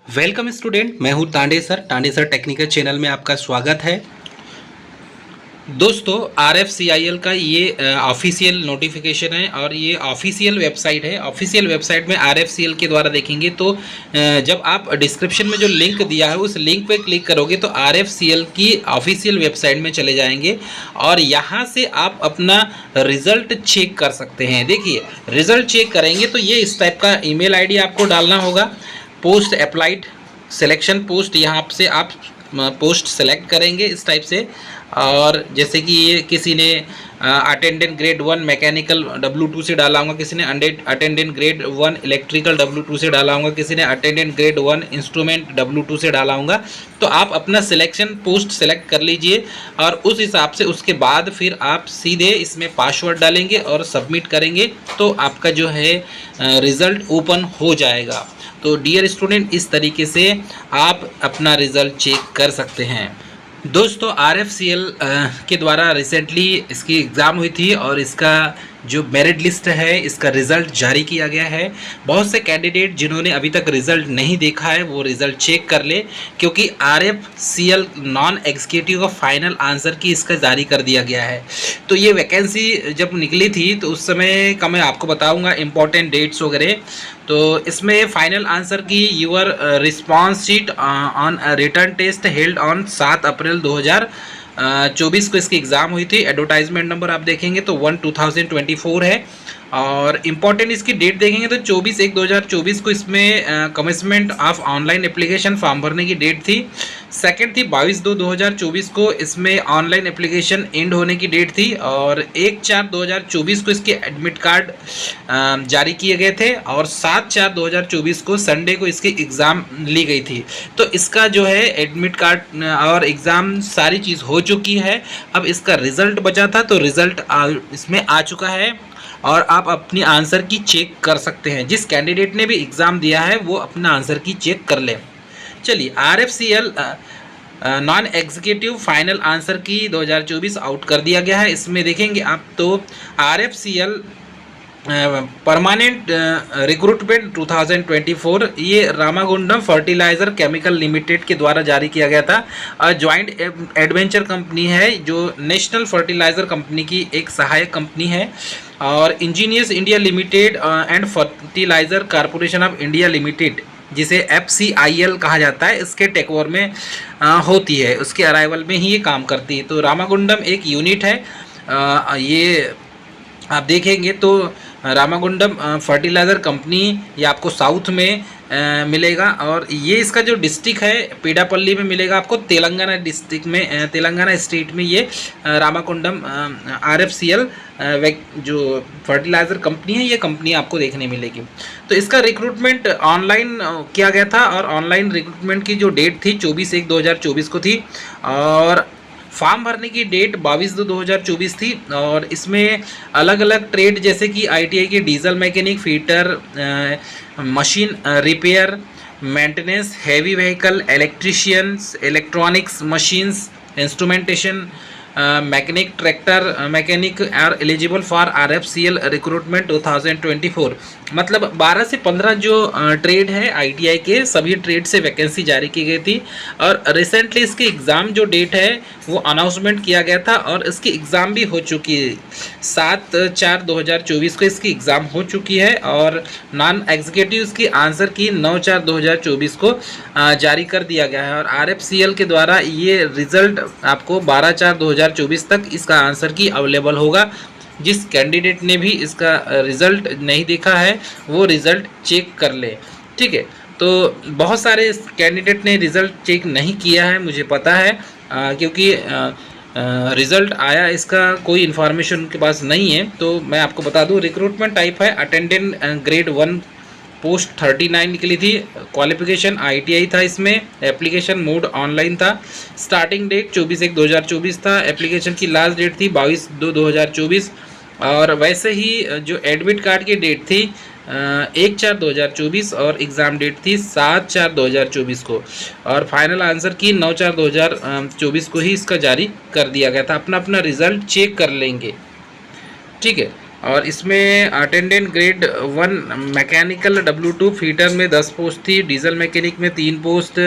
Welcome student, मैं हूं Tande sir technical channel में आपका स्वागत है। दोस्तों, RFCIL का ये ऑफिशियल नोटिफिकेशन है और ये ऑफिशियल वेबसाइट है। ऑफिशियल वेबसाइट में RFCIL के द्वारा देखेंगे तो जब आप डिस्क्रिप्शन में जो लिंक दिया है उस लिंक पे क्लिक करोगे तो RFCIL की ऑफिशियल वेबसाइट में चले जाएंगे और यहाँ से आप अपना रिज़ल्ट चेक कर सकते हैं। देखिए, रिज़ल्ट चेक करेंगे तो ये इस टाइप का ईमेल आईडी आपको डालना होगा। पोस्ट अप्लाइड सिलेक्शन पोस्ट, यहाँ से आप पोस्ट सेलेक्ट करेंगे इस टाइप से। और जैसे कि ये किसी ने अटेंडेंट ग्रेड 1 मैकेनिकल W2 से डाला होगा, किसी ने अटेंडेंट ग्रेड 1 इलेक्ट्रिकल W2 से डाला होगा, किसी ने अटेंडेंट ग्रेड 1 इंस्ट्रूमेंट W2 से डाला होगा। तो आप अपना सिलेक्शन पोस्ट सेलेक्ट कर लीजिए और उस हिसाब से उसके बाद फिर आप सीधे इसमें पासवर्ड डालेंगे और सबमिट करेंगे तो आपका जो है रिज़ल्ट ओपन हो जाएगा। तो डियर स्टूडेंट, इस तरीके से आप अपना रिज़ल्ट चेक कर सकते हैं। दोस्तों, RFCIL के द्वारा रिसेंटली इसकी एग्ज़ाम हुई थी और इसका जो मेरिट लिस्ट है इसका रिज़ल्ट जारी किया गया है। बहुत से कैंडिडेट जिन्होंने अभी तक रिज़ल्ट नहीं देखा है वो रिज़ल्ट चेक कर ले, क्योंकि RFCIL नॉन एग्जीक्यूटिव का फाइनल आंसर की इसका जारी कर दिया गया है। तो ये वैकेंसी जब निकली थी तो उस समय का मैं आपको बताऊंगा इम्पोर्टेंट डेट्स वगैरह। तो इसमें final answer key your response sheet on written test held on 7 April 2024 को इसकी एग्ज़ाम हुई थी। एडवर्टाइजमेंट नंबर आप देखेंगे तो 1/2024 है और इम्पॉर्टेंट इसकी डेट देखेंगे तो 24/1/2024 को इसमें commencement of online application form भरने की डेट थी। सेकंड थी 22/2/2024 को इसमें ऑनलाइन एप्लीकेशन एंड होने की डेट थी और 1/4/2024 को इसके एडमिट कार्ड जारी किए गए थे और 7/4/2024 को संडे को इसकी एग्ज़ाम ली गई थी। तो इसका जो है एडमिट कार्ड और एग्ज़ाम सारी चीज़ हो चुकी है। अब इसका रिज़ल्ट बचा था तो रिज़ल्ट इसमें आ चुका है और आप अपनी आंसर की चेक कर सकते हैं। जिस कैंडिडेट ने भी एग्ज़ाम दिया है वो अपना आंसर की चेक कर लें। चलिए, RFCIL non executive final answer की 2024 आउट कर दिया गया है। इसमें देखेंगे आप तो RFCIL परमानेंट रिक्रूटमेंट 2024 ये रामागुंडम फर्टिलाइज़र केमिकल लिमिटेड के द्वारा जारी किया गया था और जॉइंट एडवेंचर कंपनी है जो नेशनल फर्टिलाइज़र कंपनी की एक सहायक कंपनी है और engineers India limited and fertiliser corporation of India limited जिसे FCIL कहा जाता है, इसके टेकओवर में होती है, उसके अराइवल में ही ये काम करती है। तो रामागुंडम एक यूनिट है। ये आप देखेंगे तो रामागुंडम फर्टिलाइज़र कंपनी ये आपको साउथ में मिलेगा और ये इसका जो डिस्ट्रिक्ट है पेडापल्ली में मिलेगा आपको, तेलंगाना डिस्ट्रिक्ट में, तेलंगाना स्टेट में ये रामागुंडम RFCIL जो फर्टिलाइज़र कंपनी है ये कंपनी आपको देखने मिलेगी। तो इसका रिक्रूटमेंट ऑनलाइन किया गया था और ऑनलाइन रिक्रूटमेंट की जो डेट थी 24/1/2024 को थी और फॉर्म भरने की डेट 22/2/2024 थी और इसमें अलग अलग ट्रेड जैसे कि ITI के diesel mechanic, fitter, machine repair, maintenance, heavy vehicle, electricians, electronics machines, instrumentation mechanic, tractor mechanic are eligible for RFCIL recruitment 2024। मतलब 12 से 15 जो ट्रेड है ITI के सभी ट्रेड से वैकेंसी जारी की गई थी और रिसेंटली इसकी एग्ज़ाम जो डेट है वो अनाउंसमेंट किया गया था और इसकी एग्ज़ाम भी हो चुकी है। 7/4/2024 को इसकी एग्ज़ाम हो चुकी है और नॉन एग्जीक्यूटिव की आंसर की 9/4/2024 को जारी कर दिया गया है और RFCIL के द्वारा ये रिज़ल्ट आपको 12/4/2024 तक इसका आंसर की अवेलेबल होगा। जिस कैंडिडेट ने भी इसका रिज़ल्ट नहीं देखा है वो रिज़ल्ट चेक कर ले, ठीक है। तो बहुत सारे कैंडिडेट ने रिज़ल्ट चेक नहीं किया है, मुझे पता है, क्योंकि रिज़ल्ट आया इसका कोई इन्फॉर्मेशन उनके पास नहीं है। तो मैं आपको बता दूं, रिक्रूटमेंट टाइप है अटेंडेंट ग्रेड 1 पोस्ट 39 निकली थी। क्वालिफिकेशन ITI था, इसमें एप्लीकेशन मोड ऑनलाइन था। स्टार्टिंग डेट 24/1/2024 था। एप्लीकेशन की लास्ट डेट थी 22/2/2024 और वैसे ही जो एडमिट कार्ड की डेट थी 1/4/2024 और एग्ज़ाम डेट थी 7/4/2024 को और फाइनल आंसर की 9/4/2024 को ही इसका जारी कर दिया गया था। अपना अपना रिज़ल्ट चेक कर लेंगे, ठीक है। और इसमें attendant grade 1 mechanical W2 fitter में 10 पोस्ट थी, डीजल मैकेनिक में 3 post,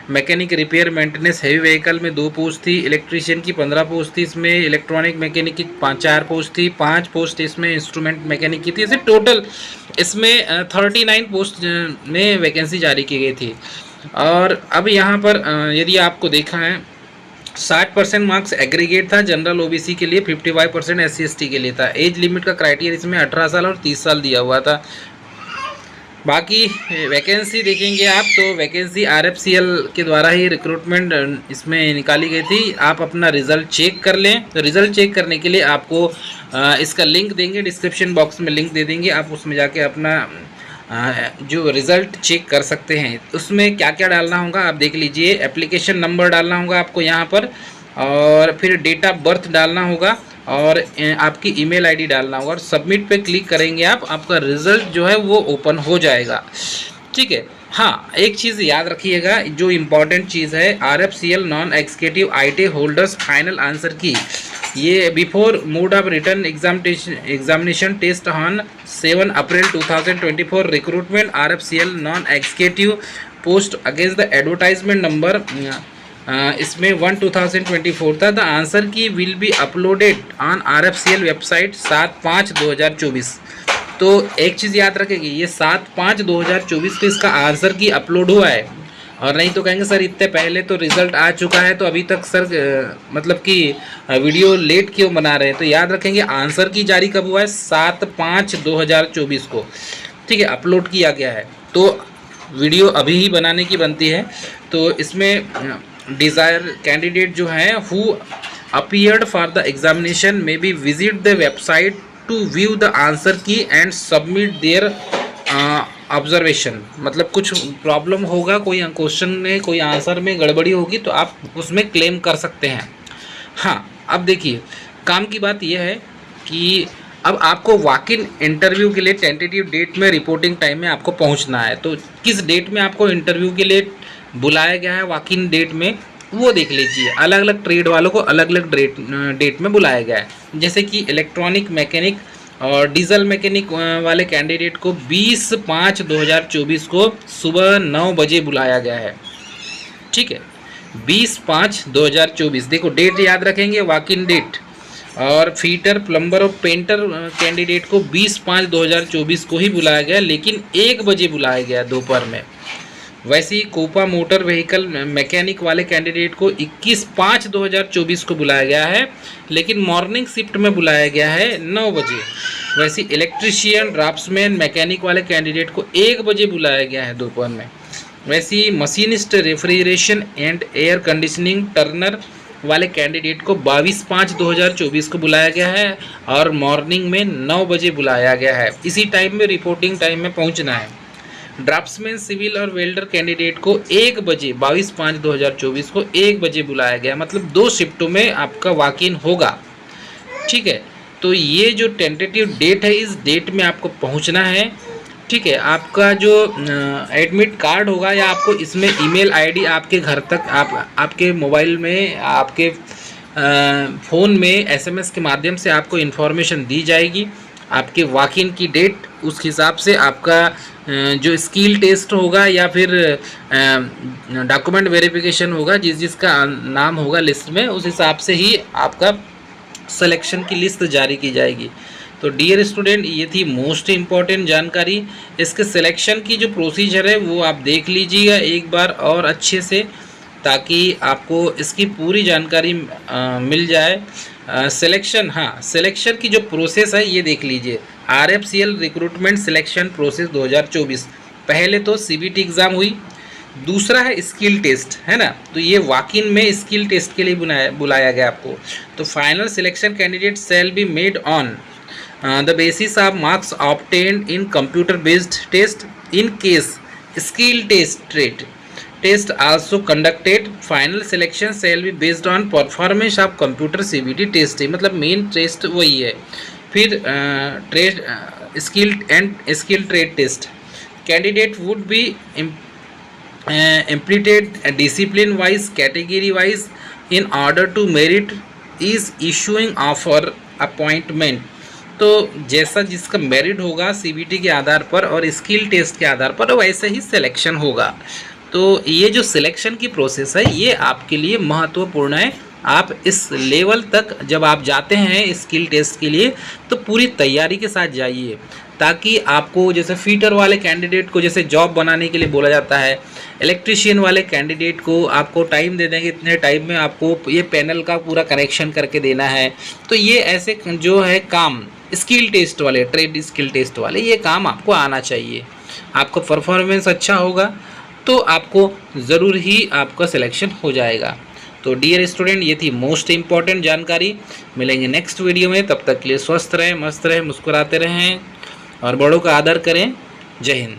mechanic repair maintenance heavy vehicle में 2 पोस्ट थी, इलेक्ट्रीशियन की 15 पोस्ट थी, इसमें इलेक्ट्रॉनिक मैकेनिक की 4 पोस्ट थी, 5 पोस्ट इसमें इंस्ट्रूमेंट मैकेनिक की थी। ऐसे टोटल इसमें 39 पोस्ट में वैकेंसी जारी की गई थी। और अब यहाँ पर यदि आपको देखा है 60% मार्क्स एग्रीगेट था जनरल ओबीसी के लिए, 55% SC/ST के लिए था। एज लिमिट का क्राइटेरिया इसमें 18 साल और 30 साल दिया हुआ था। बाकी वैकेंसी देखेंगे आप तो वैकेंसी RFCL के द्वारा ही रिक्रूटमेंट इसमें निकाली गई थी। आप अपना रिज़ल्ट चेक कर लें। तो रिज़ल्ट चेक करने के लिए आपको इसका लिंक देंगे, डिस्क्रिप्शन बॉक्स में लिंक दे देंगे, आप उसमें जाके अपना जो रिज़ल्ट चेक कर सकते हैं। उसमें क्या क्या डालना होगा आप देख लीजिए। एप्लीकेशन नंबर डालना होगा आपको यहाँ पर, और फिर डेट ऑफ बर्थ डालना होगा, और आपकी ईमेल आईडी डालना होगा, और सबमिट पे क्लिक करेंगे आप, आपका रिज़ल्ट जो है वो ओपन हो जाएगा। ठीक है। हाँ, एक चीज़ याद रखिएगा, जो इम्पॉर्टेंट चीज़ है, RFCL non executive IT holders final answer key ये before mode of written examination test on 7 April 2024 recruitment RFCL non executive post against the advertisement number इसमें 1/2024 था। The answer key will be uploaded on RFCL website 7/5/2024। तो एक चीज़ याद रखेगी, ये 7/5/2024 को इसका आंसर की अपलोड हुआ है, और नहीं तो कहेंगे सर इतने पहले तो रिज़ल्ट आ चुका है तो अभी तक सर मतलब कि वीडियो लेट क्यों बना रहे हैं। तो याद रखेंगे आंसर की जारी कब हुआ है, 7/5/2024 को। ठीक है, अपलोड किया गया है, तो वीडियो अभी ही बनाने की बनती है। तो इसमें डिज़ायर कैंडिडेट जो हैं who appeared for the examination may be visit the website to view the answer key and submit their observation. मतलब कुछ प्रॉब्लम होगा, कोई क्वेश्चन में कोई आंसर में गड़बड़ी होगी तो आप उसमें क्लेम कर सकते हैं। हाँ, अब देखिए काम की बात यह है कि अब आपको वॉक इन इंटरव्यू के लिए टेंटेटिव डेट में रिपोर्टिंग टाइम में आपको पहुंचना है। तो किस डेट में आपको इंटरव्यू के लिए बुलाया गया है वॉक इन डेट में, वो देख लीजिए। अलग अलग ट्रेड वालों को अलग अलग डेट में बुलाया गया है। जैसे कि इलेक्ट्रॉनिक मैकेनिक और डीजल मैकेनिक वाले कैंडिडेट को 20/5/2024 को सुबह 9 बजे बुलाया गया है। ठीक है, 20/5/2024, देखो डेट याद रखेंगे, वॉक इन डेट। और फीटर, प्लम्बर और पेंटर कैंडिडेट को 20/5/2024 को ही बुलाया गया, लेकिन 1 बजे बुलाया गया दोपहर में। वैसे ही कोपा मोटर व्हीकल मैकेनिक वाले कैंडिडेट को 21/5/2024 को बुलाया गया है, लेकिन मॉर्निंग शिफ्ट में बुलाया गया है 9 बजे। वैसे इलेक्ट्रीशियन, ड्राफ्ट्समैन, मैकेनिक वाले कैंडिडेट को 1 बजे बुलाया गया है दोपहर में। वैसे ही machinist, refrigeration and air conditioning turner वाले कैंडिडेट को 22/5/2024 को बुलाया गया है, और मॉर्निंग में 9 बजे बुलाया गया है। इसी टाइम में रिपोर्टिंग टाइम में पहुंचना है। ड्राफ्ट्समैन, सिविल और वेल्डर कैंडिडेट को 1 बजे 22/5/2024 को 1 बजे बुलाया गया। मतलब 2 शिफ्टों में आपका वॉक इन होगा। ठीक है, तो ये जो टेंटेटिव डेट है, इस डेट में आपको पहुंचना है। ठीक है, आपका जो एडमिट कार्ड होगा, या आपको इसमें ईमेल आईडी आपके घर तक, आपके मोबाइल में, आपके फ़ोन में SMS के माध्यम से आपको इन्फॉर्मेशन दी जाएगी। आपके वॉक इन की डेट, उस हिसाब से आपका जो स्किल टेस्ट होगा या फिर डॉक्यूमेंट वेरिफिकेशन होगा, जिसका नाम होगा लिस्ट में, उस हिसाब से ही आपका सिलेक्शन की लिस्ट जारी की जाएगी। तो डियर स्टूडेंट, ये थी मोस्ट इम्पॉर्टेंट जानकारी। इसके सिलेक्शन की जो प्रोसीजर है वो आप देख लीजिएगा एक बार और अच्छे से, ताकि आपको इसकी पूरी जानकारी मिल जाए। सिलेक्शन, हाँ, सिलेक्शन की जो प्रोसेस है ये देख लीजिए। RFCL recruitment selection process 2024। पहले तो CBT एग्ज़ाम हुई, दूसरा है स्किल टेस्ट, है ना। तो ये वॉक इन में स्किल टेस्ट के लिए बुलाया गया आपको। तो final selection candidate shall be made on the basis of marks obtained in computer based test. In case skill test also conducted, final selection shall be based on performance of computer CBT test। मतलब main test वही है। फिर trade skill trade test. Candidate would be implemented discipline wise, category wise in order to merit is issuing offer appointment तो जैसा जिसका merit होगा CBT के आधार पर और स्किल टेस्ट के आधार पर वैसे ही सिलेक्शन होगा। तो ये जो सिलेक्शन की प्रोसेस है ये आपके लिए महत्वपूर्ण है। आप इस लेवल तक जब आप जाते हैं स्किल टेस्ट के लिए तो पूरी तैयारी के साथ जाइए, ताकि आपको जैसे फीटर वाले कैंडिडेट को जैसे जॉब बनाने के लिए बोला जाता है, इलेक्ट्रिशियन वाले कैंडिडेट को आपको टाइम दे देंगे, इतने टाइम में आपको ये पैनल का पूरा कनेक्शन करके देना है। तो ये ऐसे जो है काम स्किल टेस्ट वाले, ट्रेड स्किल टेस्ट वाले, ये काम आपको आना चाहिए। आपका परफॉर्मेंस अच्छा होगा तो आपको ज़रूर ही आपका सिलेक्शन हो जाएगा। तो डियर स्टूडेंट, ये थी मोस्ट इम्पॉर्टेंट जानकारी। मिलेंगे नेक्स्ट वीडियो में, तब तक के लिए स्वस्थ रहें, मस्त रहें, मुस्कुराते रहें और बड़ों का आदर करें। जय हिंद।